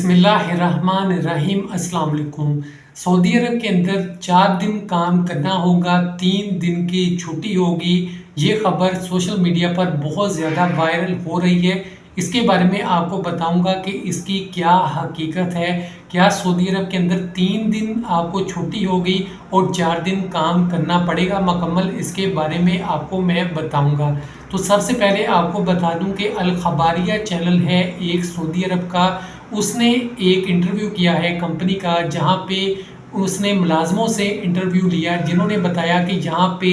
बिस्मिल्लाहिर्रहमानिर्रहीम। अस्सलाम वालेकुम। सऊदी अरब के अंदर 4 दिन काम करना होगा, 3 दिन की छुट्टी होगी। ये खबर सोशल मीडिया पर बहुत ज़्यादा वायरल हो रही है। इसके बारे में आपको बताऊंगा कि इसकी क्या हकीकत है। क्या सऊदी अरब के अंदर 3 दिन आपको छुट्टी होगी और 4 दिन काम करना पड़ेगा मुकम्मल, इसके बारे में आपको मैं बताऊंगा। तो सबसे पहले आपको बता दूं कि अल खबारिया चैनल है एक सऊदी अरब का, उसने एक इंटरव्यू किया है कंपनी का, जहां पे उसने मुलाजमों से इंटरव्यू लिया जिन्होंने बताया कि यहाँ पे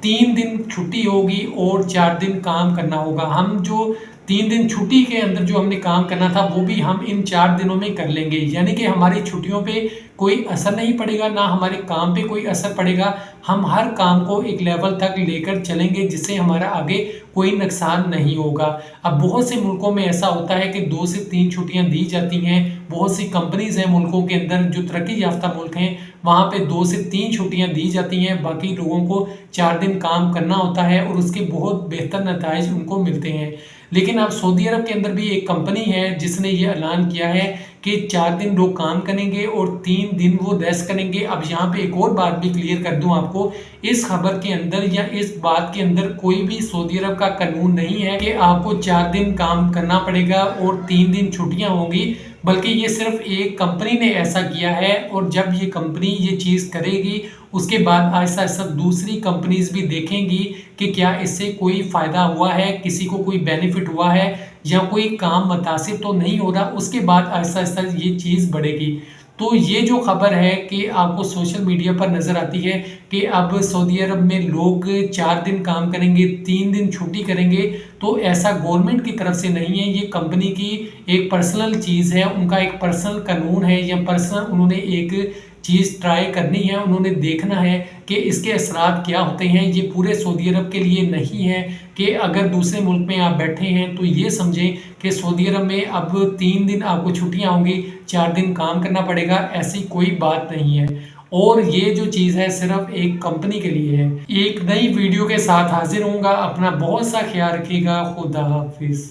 3 दिन छुट्टी होगी और 4 दिन काम करना होगा। हम जो 3 दिन छुट्टी के अंदर जो हमने काम करना था वो भी हम इन 4 दिनों में कर लेंगे, यानी कि हमारी छुट्टियों पे कोई असर नहीं पड़ेगा, ना हमारे काम पे कोई असर पड़ेगा। हम हर काम को एक लेवल तक लेकर चलेंगे जिससे हमारा आगे कोई नुकसान नहीं होगा। अब बहुत से मुल्कों में ऐसा होता है कि 2 से 3 छुट्टियां दी जाती हैं। बहुत सी कंपनीज हैं मुल्कों के अंदर जो तरक्की याफ्ता मुल्क हैं, वहाँ पे 2 से 3 छुट्टियां दी जाती हैं, बाकी लोगों को 4 दिन काम करना होता है और उसके बहुत बेहतर नताइज उनको मिलते हैं। लेकिन अब सऊदी अरब के अंदर भी एक कंपनी है जिसने ये ऐलान किया है कि 4 दिन लोग काम करेंगे और 3 दिन वो रेस्ट करेंगे। अब यहाँ पे एक और बात भी क्लियर कर दूं आपको, इस खबर के अंदर या इस बात के अंदर कोई भी सऊदी अरब का कानून नहीं है कि आपको 4 दिन काम करना पड़ेगा और 3 दिन छुट्टियां होंगी, बल्कि ये सिर्फ एक कंपनी ने ऐसा किया है। और जब ये कंपनी ये चीज़ करेगी उसके बाद आहिस्ता आहिस्ता दूसरी कंपनीज भी देखेंगी कि क्या इससे कोई फ़ायदा हुआ है, किसी को कोई बेनिफिट हुआ है या कोई काम मुतासिर तो नहीं हो रहा, उसके बाद आहिस्ता आहिस्ता ये चीज़ बढ़ेगी। तो ये जो खबर है कि आपको सोशल मीडिया पर नज़र आती है कि अब सऊदी अरब में लोग 4 दिन काम करेंगे, 3 दिन छुट्टी करेंगे, तो ऐसा गवर्नमेंट की तरफ से नहीं है। ये कंपनी की एक पर्सनल चीज़ है, उनका एक पर्सनल कानून है या पर्सनल उन्होंने एक चीज़ ट्राई करनी है, उन्होंने देखना है कि इसके असरात क्या होते हैं। ये पूरे सऊदी अरब के लिए नहीं है कि अगर दूसरे मुल्क में आप बैठे हैं तो ये समझें कि सऊदी अरब में अब 3 दिन आपको छुट्टियां होंगी, 4 दिन काम करना पड़ेगा, ऐसी कोई बात नहीं है। और ये जो चीज़ है सिर्फ एक कंपनी के लिए है। एक नई वीडियो के साथ हाजिर होऊंगा। अपना बहुत सा ख्याल रखिएगा। खुदा हाफिज़।